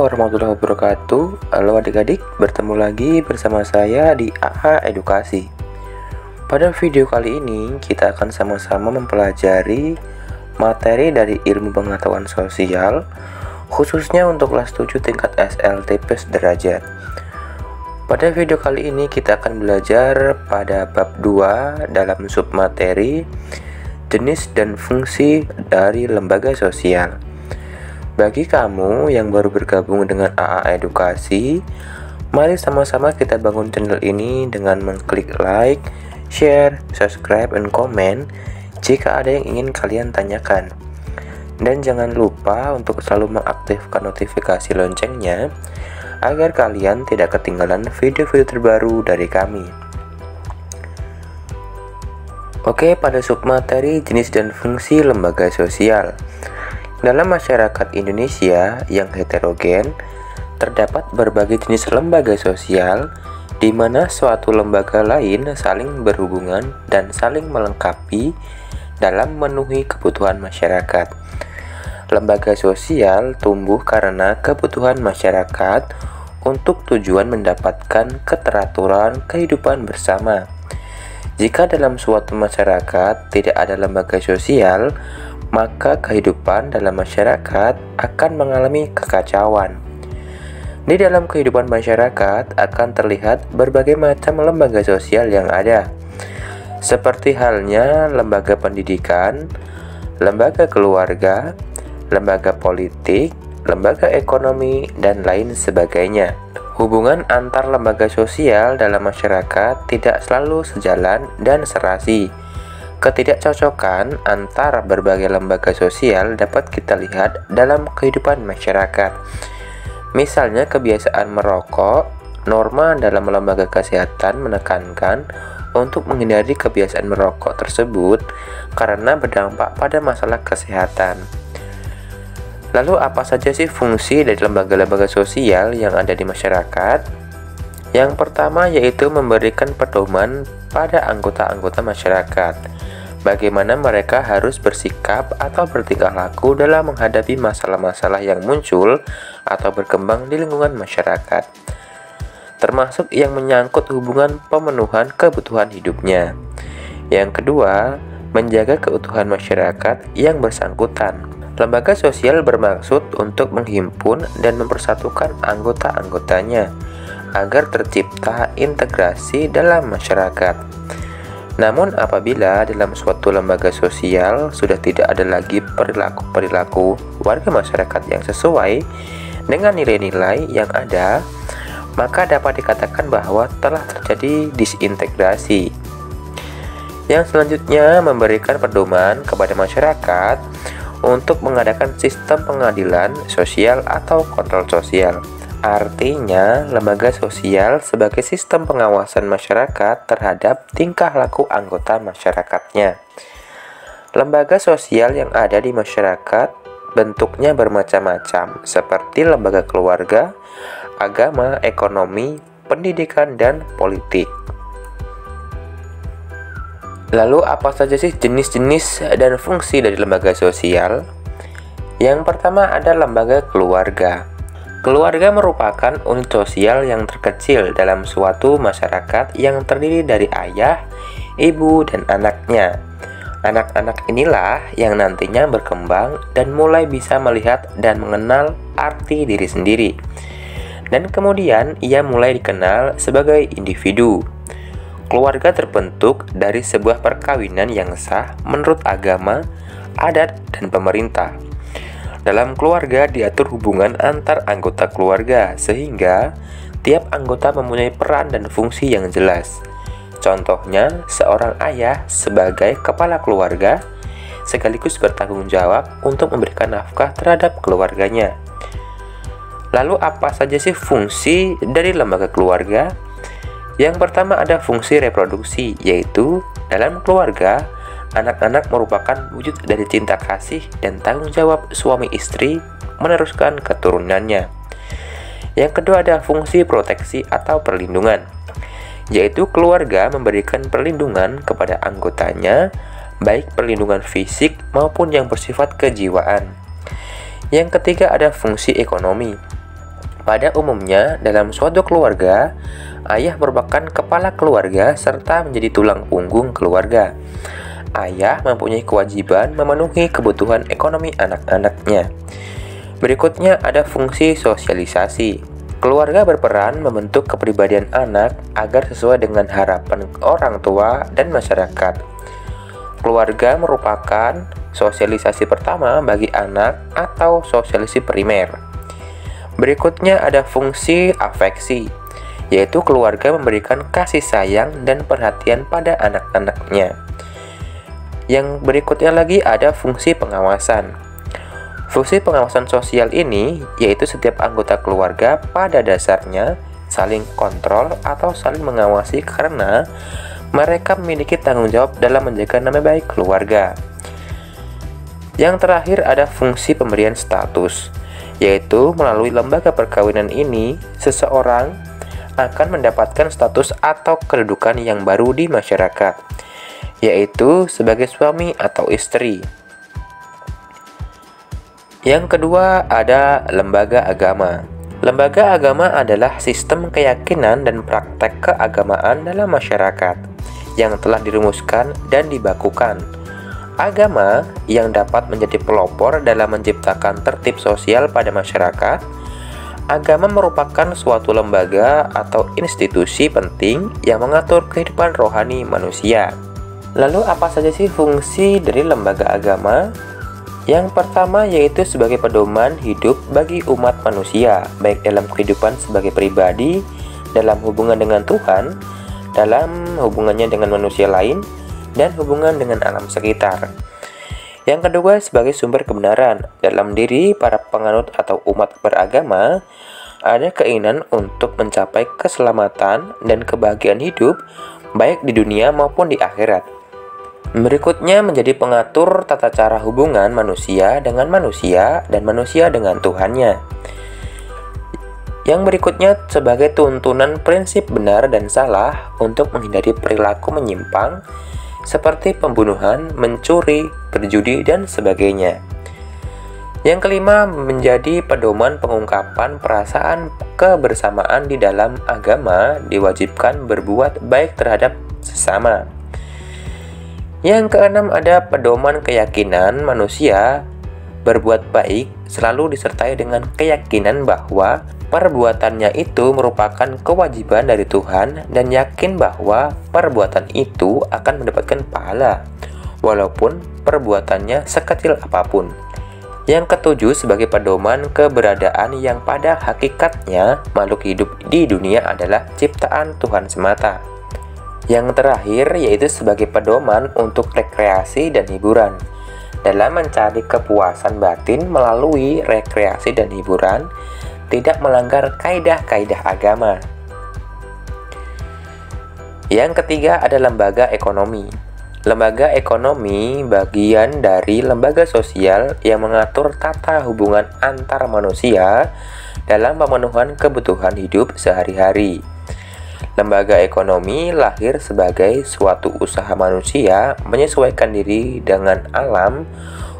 warahmatullahi wabarakatuh. Halo adik-adik, bertemu lagi bersama saya di AA Edukasi. Pada video kali ini kita akan sama-sama mempelajari materi dari ilmu pengetahuan sosial, khususnya untuk kelas 7 tingkat SLTP sederajat. Pada video kali ini kita akan belajar pada bab 2 dalam submateri jenis dan fungsi dari lembaga sosial. Bagi kamu yang baru bergabung dengan AA Edukasi, mari sama-sama kita bangun channel ini dengan mengklik like, share, subscribe, dan komen jika ada yang ingin kalian tanyakan. Dan jangan lupa untuk selalu mengaktifkan notifikasi loncengnya agar kalian tidak ketinggalan video-video terbaru dari kami. Oke, pada submateri jenis dan fungsi lembaga sosial. Dalam masyarakat Indonesia yang heterogen, terdapat berbagai jenis lembaga sosial di mana suatu lembaga lain saling berhubungan dan saling melengkapi dalam memenuhi kebutuhan masyarakat. Lembaga sosial tumbuh karena kebutuhan masyarakat untuk tujuan mendapatkan keteraturan kehidupan bersama. Jika dalam suatu masyarakat tidak ada lembaga sosial, maka kehidupan dalam masyarakat akan mengalami kekacauan. Di dalam kehidupan masyarakat akan terlihat berbagai macam lembaga sosial yang ada, seperti halnya lembaga pendidikan, lembaga keluarga, lembaga politik, lembaga ekonomi, dan lain sebagainya. Hubungan antar lembaga sosial dalam masyarakat tidak selalu sejalan dan serasi. Ketidakcocokan antar berbagai lembaga sosial dapat kita lihat dalam kehidupan masyarakat. Misalnya kebiasaan merokok, norma dalam lembaga kesehatan menekankan untuk menghindari kebiasaan merokok tersebut karena berdampak pada masalah kesehatan. Lalu apa saja sih fungsi dari lembaga-lembaga sosial yang ada di masyarakat? Yang pertama yaitu memberikan pedoman pada anggota-anggota masyarakat, bagaimana mereka harus bersikap atau bertingkah laku dalam menghadapi masalah-masalah yang muncul atau berkembang di lingkungan masyarakat, termasuk yang menyangkut hubungan pemenuhan kebutuhan hidupnya. Yang kedua, menjaga keutuhan masyarakat yang bersangkutan. Lembaga sosial bermaksud untuk menghimpun dan mempersatukan anggota-anggotanya agar tercipta integrasi dalam masyarakat. Namun apabila dalam suatu lembaga sosial sudah tidak ada lagi perilaku warga masyarakat yang sesuai dengan nilai-nilai yang ada, maka dapat dikatakan bahwa telah terjadi disintegrasi. Yang selanjutnya memberikan pedoman kepada masyarakat untuk mengadakan sistem pengadilan sosial atau kontrol sosial. Artinya, lembaga sosial sebagai sistem pengawasan masyarakat terhadap tingkah laku anggota masyarakatnya. Lembaga sosial yang ada di masyarakat bentuknya bermacam-macam, seperti lembaga keluarga, agama, ekonomi, pendidikan, dan politik. Lalu apa saja sih jenis-jenis dan fungsi dari lembaga sosial? Yang pertama ada lembaga keluarga. Keluarga merupakan unit sosial yang terkecil dalam suatu masyarakat yang terdiri dari ayah, ibu, dan anaknya. Anak-anak inilah yang nantinya berkembang dan mulai bisa melihat dan mengenal arti diri sendiri. Dan kemudian ia mulai dikenal sebagai individu. Keluarga terbentuk dari sebuah perkawinan yang sah menurut agama, adat, dan pemerintah. Dalam keluarga diatur hubungan antar anggota keluarga sehingga tiap anggota mempunyai peran dan fungsi yang jelas. Contohnya, seorang ayah sebagai kepala keluarga sekaligus bertanggung jawab untuk memberikan nafkah terhadap keluarganya. Lalu apa saja sih fungsi dari lembaga keluarga? Yang pertama ada fungsi reproduksi, yaitu dalam keluarga anak-anak merupakan wujud dari cinta kasih dan tanggung jawab suami istri meneruskan keturunannya. Yang kedua ada fungsi proteksi atau perlindungan, yaitu keluarga memberikan perlindungan kepada anggotanya, baik perlindungan fisik maupun yang bersifat kejiwaan. Yang ketiga ada fungsi ekonomi, Pada umumnya, dalam suatu keluarga, ayah merupakan kepala keluarga serta menjadi tulang punggung keluarga. Ayah mempunyai kewajiban memenuhi kebutuhan ekonomi anak-anaknya. Berikutnya ada fungsi sosialisasi. Keluarga berperan membentuk kepribadian anak agar sesuai dengan harapan orang tua dan masyarakat. Keluarga merupakan sosialisasi pertama bagi anak atau sosialisasi primer. Berikutnya ada fungsi afeksi, yaitu keluarga memberikan kasih sayang dan perhatian pada anak-anaknya. Yang berikutnya lagi ada fungsi pengawasan. Fungsi pengawasan sosial ini yaitu setiap anggota keluarga pada dasarnya saling kontrol atau saling mengawasi karena mereka memiliki tanggung jawab dalam menjaga nama baik keluarga. Yang terakhir ada fungsi pemberian status, yaitu melalui lembaga perkawinan ini, seseorang akan mendapatkan status atau kedudukan yang baru di masyarakat, yaitu sebagai suami atau istri. Yang kedua ada lembaga agama. Lembaga agama adalah sistem keyakinan dan praktek keagamaan dalam masyarakat yang telah dirumuskan dan dibakukan. Agama yang dapat menjadi pelopor dalam menciptakan tertib sosial pada masyarakat. Agama merupakan suatu lembaga atau institusi penting yang mengatur kehidupan rohani manusia. Lalu apa saja sih fungsi dari lembaga agama? Yang pertama yaitu sebagai pedoman hidup bagi umat manusia, baik dalam kehidupan sebagai pribadi, dalam hubungan dengan Tuhan, dalam hubungannya dengan manusia lain, dan hubungan dengan alam sekitar. Yang kedua, sebagai sumber kebenaran. Dalam diri para penganut atau umat beragama, ada keinginan untuk mencapai keselamatan dan kebahagiaan hidup, baik di dunia maupun di akhirat. Berikutnya menjadi pengatur tata cara hubungan manusia dengan manusia dan manusia dengan Tuhannya. Yang berikutnya sebagai tuntunan prinsip benar dan salah untuk menghindari perilaku menyimpang, seperti pembunuhan, mencuri, berjudi, dan sebagainya. Yang kelima, menjadi pedoman pengungkapan perasaan kebersamaan di dalam agama diwajibkan berbuat baik terhadap sesama. Yang keenam, ada pedoman keyakinan manusia berbuat baik selalu disertai dengan keyakinan bahwa perbuatannya itu merupakan kewajiban dari Tuhan dan yakin bahwa perbuatan itu akan mendapatkan pahala, walaupun perbuatannya sekecil apapun. Yang ketujuh, sebagai pedoman keberadaan yang pada hakikatnya makhluk hidup di dunia adalah ciptaan Tuhan semata. Yang terakhir, yaitu sebagai pedoman untuk rekreasi dan hiburan. Dalam mencari kepuasan batin melalui rekreasi dan hiburan, tidak melanggar kaidah-kaidah agama. Yang ketiga ada lembaga ekonomi. Lembaga ekonomi bagian dari lembaga sosial yang mengatur tata hubungan antar manusia dalam pemenuhan kebutuhan hidup sehari-hari. Lembaga ekonomi lahir sebagai suatu usaha manusia menyesuaikan diri dengan alam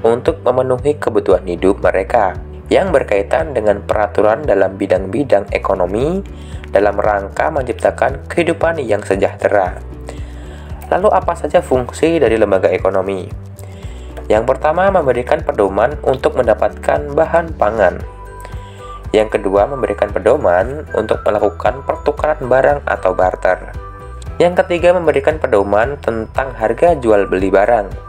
untuk memenuhi kebutuhan hidup mereka yang berkaitan dengan peraturan dalam bidang-bidang ekonomi dalam rangka menciptakan kehidupan yang sejahtera. Lalu apa saja fungsi dari lembaga ekonomi? Yang pertama, memberikan pedoman untuk mendapatkan bahan pangan. Yang kedua, memberikan pedoman untuk melakukan pertukaran barang atau barter. Yang ketiga, memberikan pedoman tentang harga jual beli barang.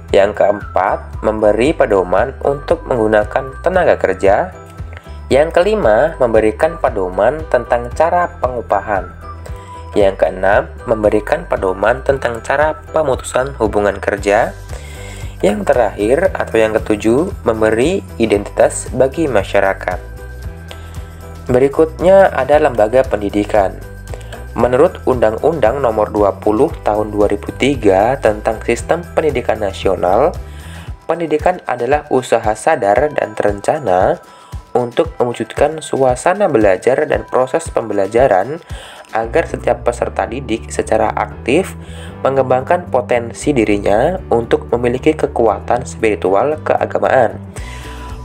Yang keempat, memberi pedoman untuk menggunakan tenaga kerja. Yang kelima, memberikan pedoman tentang cara pengupahan. Yang keenam, memberikan pedoman tentang cara pemutusan hubungan kerja. Yang terakhir atau yang ketujuh, memberi identitas bagi masyarakat. Berikutnya ada lembaga pendidikan. Menurut Undang-Undang Nomor 20 Tahun 2003 tentang Sistem Pendidikan Nasional, pendidikan adalah usaha sadar dan terencana untuk mewujudkan suasana belajar dan proses pembelajaran agar setiap peserta didik secara aktif mengembangkan potensi dirinya untuk memiliki kekuatan spiritual keagamaan,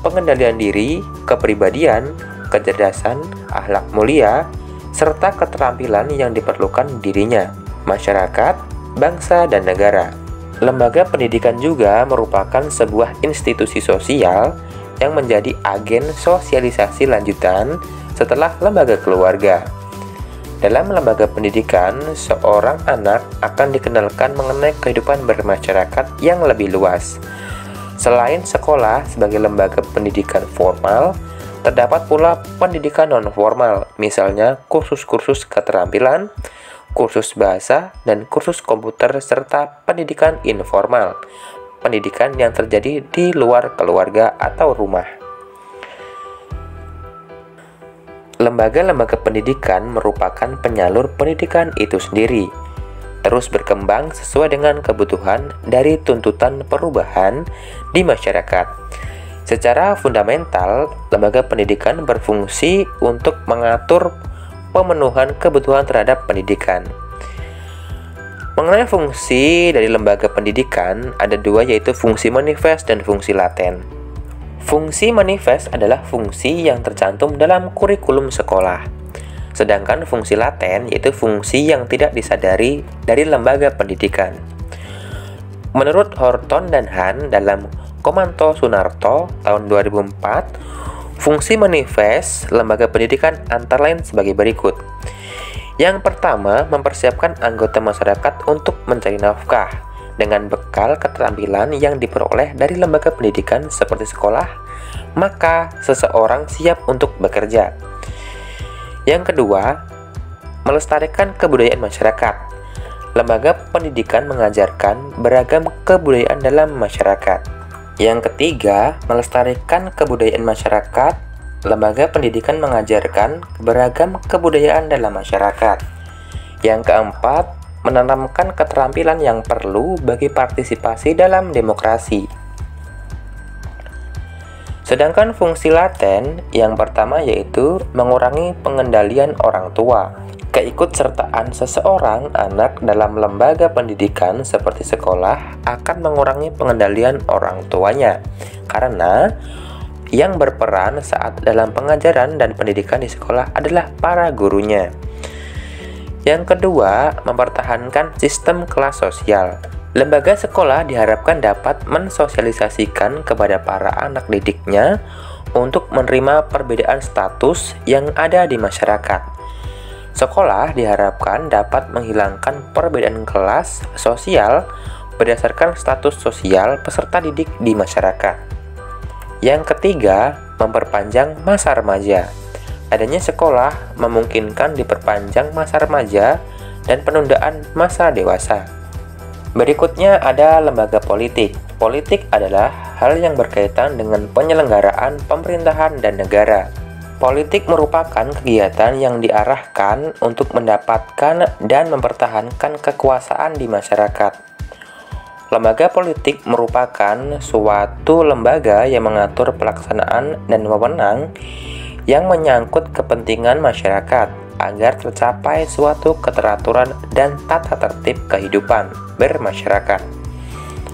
pengendalian diri, kepribadian, kecerdasan, akhlak mulia, serta keterampilan yang diperlukan dirinya, masyarakat, bangsa, dan negara. Lembaga pendidikan juga merupakan sebuah institusi sosial yang menjadi agen sosialisasi lanjutan setelah lembaga keluarga. Dalam lembaga pendidikan, seorang anak akan dikenalkan mengenai kehidupan bermasyarakat yang lebih luas. Selain sekolah sebagai lembaga pendidikan formal, terdapat pula pendidikan non-formal, misalnya kursus-kursus keterampilan, kursus bahasa, dan kursus komputer, serta pendidikan informal, pendidikan yang terjadi di luar keluarga atau rumah. Lembaga-lembaga pendidikan merupakan penyalur pendidikan itu sendiri, terus berkembang sesuai dengan kebutuhan dari tuntutan perubahan di masyarakat. Secara fundamental, lembaga pendidikan berfungsi untuk mengatur pemenuhan kebutuhan terhadap pendidikan. Mengenai fungsi dari lembaga pendidikan, ada dua, yaitu fungsi manifest dan fungsi laten. Fungsi manifest adalah fungsi yang tercantum dalam kurikulum sekolah. Sedangkan fungsi laten yaitu fungsi yang tidak disadari dari lembaga pendidikan. Menurut Horton dan Han dalam Komanto Sunarto tahun 2004, fungsi manifest lembaga pendidikan antara lain sebagai berikut. Yang pertama, mempersiapkan anggota masyarakat untuk mencari nafkah dengan bekal keterampilan yang diperoleh dari lembaga pendidikan seperti sekolah, maka seseorang siap untuk bekerja. Yang kedua, melestarikan kebudayaan masyarakat. Lembaga pendidikan mengajarkan beragam kebudayaan dalam masyarakat. Yang ketiga, melestarikan kebudayaan masyarakat. Lembaga pendidikan mengajarkan beragam kebudayaan dalam masyarakat. Yang keempat, menanamkan keterampilan yang perlu bagi partisipasi dalam demokrasi. Sedangkan fungsi laten yang pertama yaitu mengurangi pengendalian orang tua. Keikutsertaan seseorang anak dalam lembaga pendidikan seperti sekolah akan mengurangi pengendalian orang tuanya, karena yang berperan saat dalam pengajaran dan pendidikan di sekolah adalah para gurunya. Yang kedua, mempertahankan sistem kelas sosial. Lembaga sekolah diharapkan dapat mensosialisasikan kepada para anak didiknya untuk menerima perbedaan status yang ada di masyarakat. Sekolah diharapkan dapat menghilangkan perbedaan kelas sosial berdasarkan status sosial peserta didik di masyarakat. Yang ketiga, memperpanjang masa remaja. Adanya sekolah memungkinkan diperpanjang masa remaja dan penundaan masa dewasa. Berikutnya ada lembaga politik. Politik adalah hal yang berkaitan dengan penyelenggaraan pemerintahan dan negara. Politik merupakan kegiatan yang diarahkan untuk mendapatkan dan mempertahankan kekuasaan di masyarakat. Lembaga politik merupakan suatu lembaga yang mengatur pelaksanaan dan wewenang yang menyangkut kepentingan masyarakat agar tercapai suatu keteraturan dan tata tertib kehidupan bermasyarakat.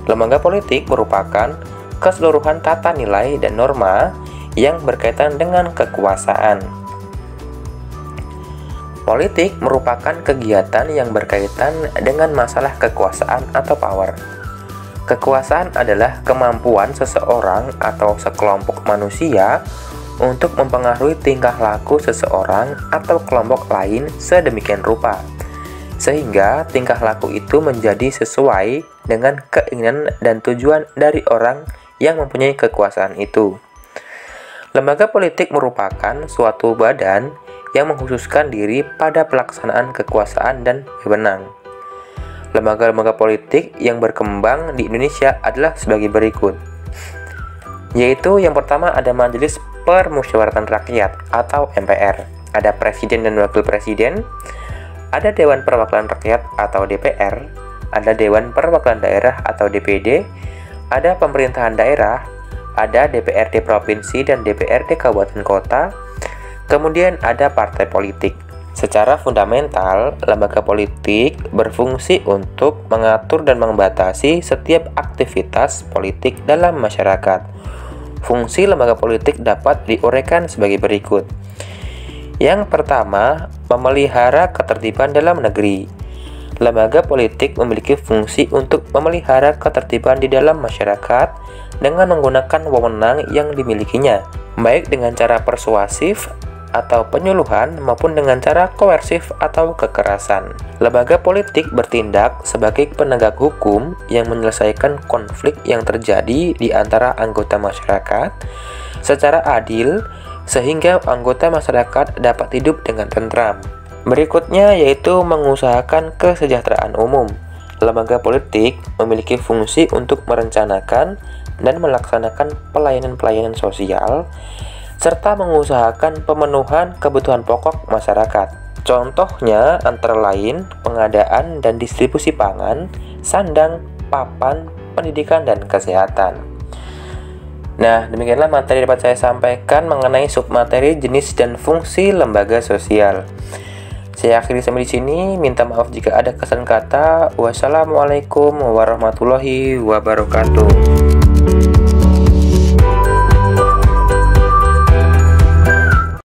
Lembaga politik merupakan keseluruhan tata nilai dan norma yang berkaitan dengan kekuasaan. Politik merupakan kegiatan yang berkaitan dengan masalah kekuasaan atau power. Kekuasaan adalah kemampuan seseorang atau sekelompok manusia untuk mempengaruhi tingkah laku seseorang atau kelompok lain sedemikian rupa, sehingga tingkah laku itu menjadi sesuai dengan keinginan dan tujuan dari orang yang mempunyai kekuasaan itu. Lembaga politik merupakan suatu badan yang mengkhususkan diri pada pelaksanaan kekuasaan dan wewenang. Lembaga-lembaga politik yang berkembang di Indonesia adalah sebagai berikut, yaitu yang pertama ada Majelis Permusyawaratan Rakyat atau MPR, ada Presiden dan Wakil Presiden, ada Dewan Perwakilan Rakyat atau DPR, ada Dewan Perwakilan Daerah atau DPD, ada pemerintahan daerah, ada DPRD Provinsi dan DPRD Kabupaten Kota, kemudian ada partai politik. Secara fundamental, lembaga politik berfungsi untuk mengatur dan membatasi setiap aktivitas politik dalam masyarakat. Fungsi lembaga politik dapat diuraikan sebagai berikut. Yang pertama, memelihara ketertiban dalam negeri. Lembaga politik memiliki fungsi untuk memelihara ketertiban di dalam masyarakat dengan menggunakan wewenang yang dimilikinya, baik dengan cara persuasif atau penyuluhan maupun dengan cara koersif atau kekerasan. Lembaga politik bertindak sebagai penegak hukum yang menyelesaikan konflik yang terjadi di antara anggota masyarakat secara adil sehingga anggota masyarakat dapat hidup dengan tentram. Berikutnya yaitu mengusahakan kesejahteraan umum. Lembaga politik memiliki fungsi untuk merencanakan dan melaksanakan pelayanan-pelayanan sosial serta mengusahakan pemenuhan kebutuhan pokok masyarakat. Contohnya antara lain pengadaan dan distribusi pangan, sandang, papan, pendidikan, dan kesehatan. Nah, demikianlah materi dapat saya sampaikan mengenai submateri jenis dan fungsi lembaga sosial. Saya akhiri sampai di sini. Minta maaf jika ada kesan kata. Wassalamualaikum warahmatullahi wabarakatuh.